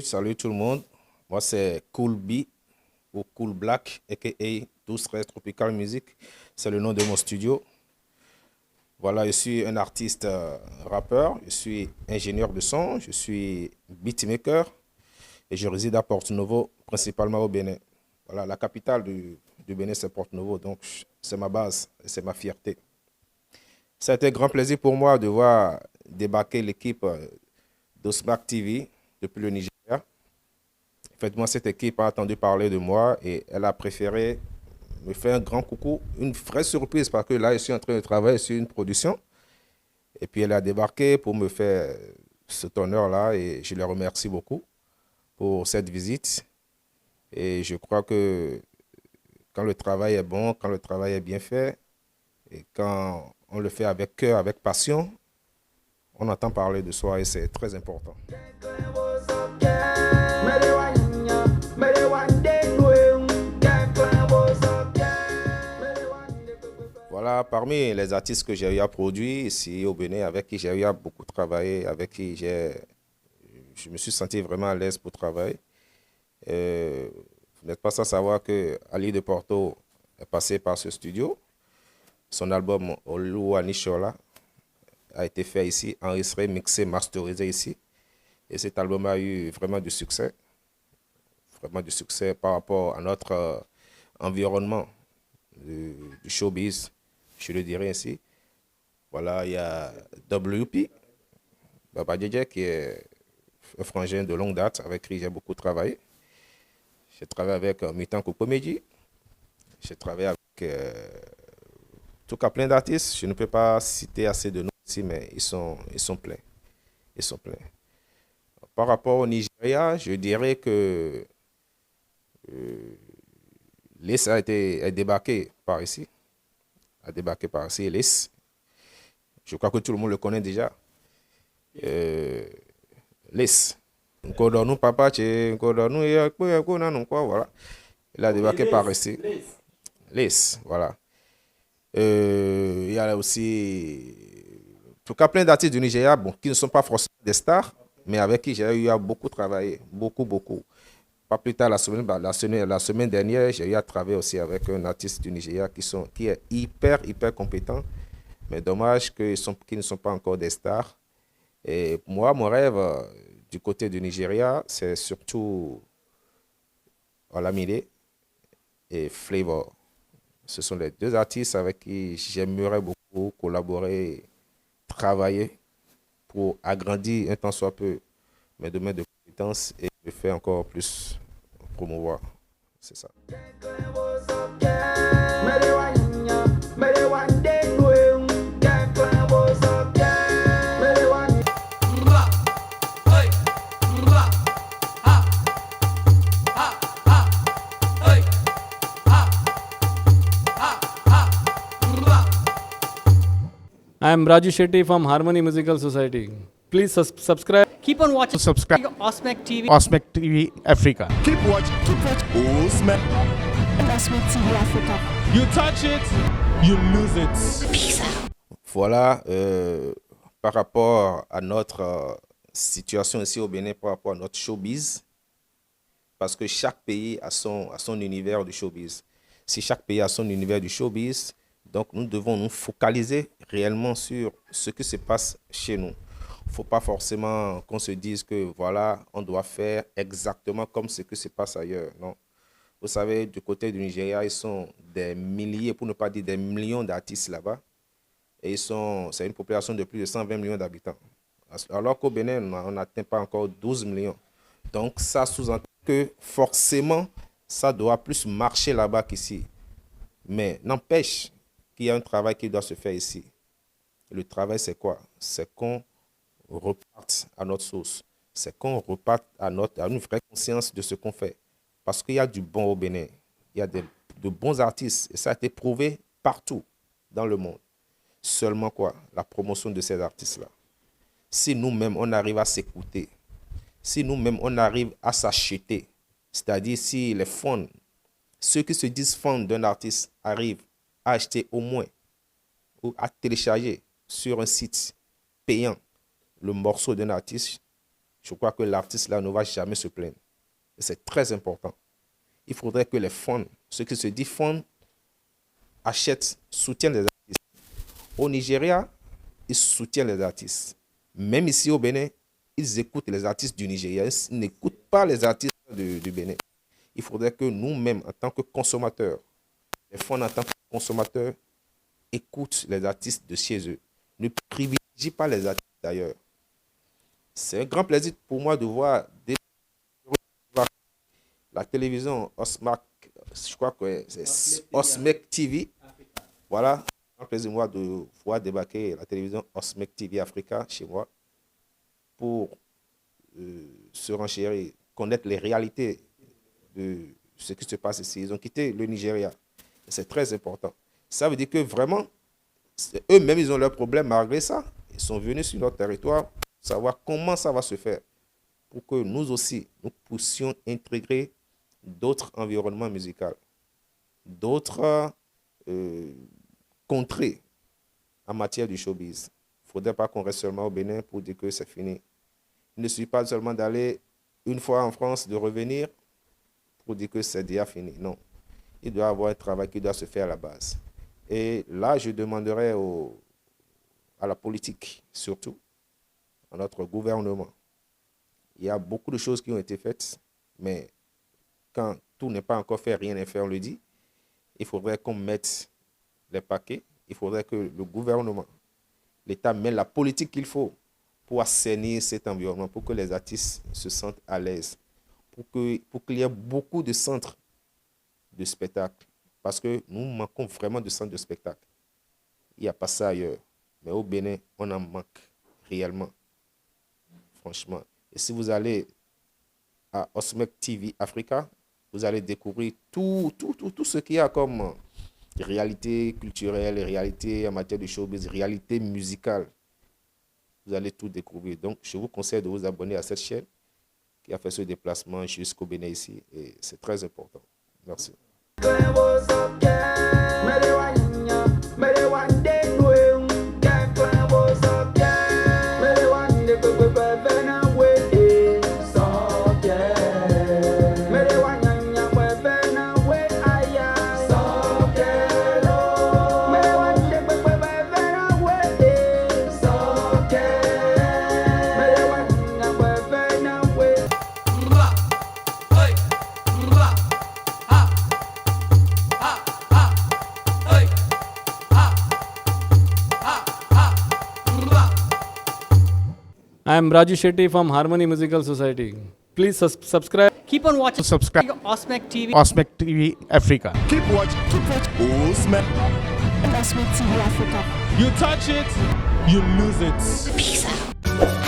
salut tout le monde. Moi, c'est Cool B ou Cool Black, a.k.a. 12 Tropical Music. C'est le nom de mon studio. Voilà, je suis un artiste rappeur, je suis ingénieur de son, je suis beatmaker et je réside à Porto Novo, principalement au Bénin. Voilà, la capitale du Bénin, c'est Porto Novo, donc c'est ma base et c'est ma fierté. Ça a été un grand plaisir pour moi de voir débarquer l'équipe d'Osmac TV depuis le Nigeria. Effectivement, cette équipe a entendu parler de moi et elle a préféré me faire un grand coucou, une vraie surprise parce que là, je suis en train de travailler sur une production. Et puis, elle a débarqué pour me faire cet honneur-là et je les remercie beaucoup pour cette visite. Et je crois que quand le travail est bon, quand le travail est bien fait et quand on le fait avec cœur, avec passion, on entend parler de soi et c'est très important. Voilà, parmi les artistes que j'ai eu à produire ici au Bénin, avec qui j'ai eu à beaucoup travailler, avec qui je me suis senti vraiment à l'aise pour travailler. Vous n'êtes pas sans savoir que Ali de Porto est passé par ce studio. Son album Olu Anishola a été fait ici, enregistré, mixé, masterisé ici. Et cet album a eu vraiment du succès par rapport à notre environnement du showbiz, je le dirais ainsi. Voilà, il y a WP, Baba Djedje, qui est un frangin de longue date avec qui j'ai beaucoup travaillé. J'ai travaillé avec Mitan Kokomedji. J'ai travaillé avec en tout cas plein d'artistes. Je ne peux pas citer assez de noms ici, mais ils sont pleins. Ils sont pleins. Par rapport au Nigeria, je dirais que Lys a débarqué par ici. Lys. Je crois que tout le monde le connaît déjà. Lys. Voilà. Il a débarqué par ici. Lys, voilà. Il y a aussi, en tout cas, plein d'artistes du Nigeria, bon, qui ne sont pas forcément des stars, mais avec qui j'ai eu à beaucoup travailler, beaucoup. Pas plus tard, la semaine dernière, j'ai eu à travailler aussi avec un artiste du Nigeria qui est hyper compétent, mais dommage qu'ils ne sont pas encore des stars. Et moi, mon rêve du côté du Nigeria, c'est surtout Olamide et Flavor. Ce sont les deux artistes avec qui j'aimerais beaucoup collaborer, travailler pour agrandir un tant soit peu mes domaines de compétences et le faire encore plus promouvoir. C'est ça. I am Raju Shetty from Harmony Musical Society. Please subscribe. Keep on watching. Subscribe. Osmac TV. Osmac TV Africa. Keep watching. Osmac. Osmac TV Africa. You touch it, you lose it. Peace out. Voilà, par rapport à notre situation ici au Bénin, par rapport à notre showbiz, parce que chaque pays a son univers du showbiz. Si chaque pays a son univers du showbiz, donc nous devons nous focaliser réellement sur ce qui se passe chez nous. Il ne faut pas forcément qu'on se dise que voilà, on doit faire exactement comme ce qui se passe ailleurs. Non. Vous savez, du côté du Nigeria, ils sont des milliers, pour ne pas dire des millions d'artistes là-bas. Et c'est une population de plus de 120 millions d'habitants. Alors qu'au Bénin, on n'atteint pas encore 12 millions. Donc ça sous-entend que forcément, ça doit plus marcher là-bas qu'ici. Mais n'empêche qu'il y a un travail qui doit se faire ici. Le travail, c'est quoi? C'est qu'on reparte à notre source. C'est qu'on reparte à une vraie conscience de ce qu'on fait. Parce qu'il y a du bon au Bénin. Il y a de bons artistes. Et ça a été prouvé partout dans le monde. Seulement quoi? La promotion de ces artistes-là. Si nous-mêmes, on arrive à s'écouter, si nous-mêmes, on arrive à s'acheter, c'est-à-dire si les fans, ceux qui se disent fans d'un artiste arrivent à acheter au moins ou à télécharger sur un site payant le morceau d'un artiste, je crois que l'artiste là ne va jamais se plaindre. Et c'est très important. Il faudrait que les fonds, ceux qui se disent fonds, achètent, soutiennent les artistes. Au Nigeria, ils soutiennent les artistes. Même ici au Bénin, ils écoutent les artistes du Nigeria. Ils n'écoutent pas les artistes du Bénin. Il faudrait que nous-mêmes, en tant que consommateurs, les fonds en tant que consommateurs, écoutent les artistes de chez eux. Ne privilégient pas les artistes d'ailleurs. C'est un grand plaisir pour moi de voir la télévision Osmac, je crois que c'est Osmec TV. Voilà, c'est un plaisir pour moi de voir débarquer la télévision Osmec TV Africa chez moi pour se renchérir, connaître les réalités de ce qui se passe ici. Ils ont quitté le Nigeria. C'est très important. Ça veut dire que vraiment, eux-mêmes, ils ont leurs problèmes malgré ça. Ils sont venus sur notre territoire pour savoir comment ça va se faire pour que nous aussi, nous puissions intégrer d'autres environnements musicaux, d'autres contrées en matière du showbiz. Il ne faudrait pas qu'on reste seulement au Bénin pour dire que c'est fini. Il ne suffit pas seulement d'aller une fois en France, de revenir pour dire que c'est déjà fini. Non. Il doit y avoir un travail qui doit se faire à la base. Et là, je demanderai à la politique, surtout, à notre gouvernement. Il y a beaucoup de choses qui ont été faites, mais quand tout n'est pas encore fait, rien n'est fait, on le dit. Il faudrait qu'on mette les paquets. Il faudrait que le gouvernement, l'État mette la politique qu'il faut pour assainir cet environnement, pour que les artistes se sentent à l'aise, pour qu'il y ait beaucoup de centres de spectacle. Parce que nous manquons vraiment de centres de spectacle. Il n'y a pas ça ailleurs. Mais au Bénin, on en manque réellement. Franchement. Et si vous allez à Osmec TV Africa, vous allez découvrir tout ce qu'il y a comme réalité culturelle, réalité en matière de showbiz, réalité musicale. Vous allez tout découvrir. Donc, je vous conseille de vous abonner à cette chaîne qui a fait ce déplacement jusqu'au Bénin ici. Et c'est très important. Merci. I am Raju Shetty from Harmony Musical Society. Please subscribe. Keep on watching. Subscribe. Osmec TV. Osmec TV Africa. Keep watching. Osmec. Osmec TV Africa. You touch it, you lose it. Peace out.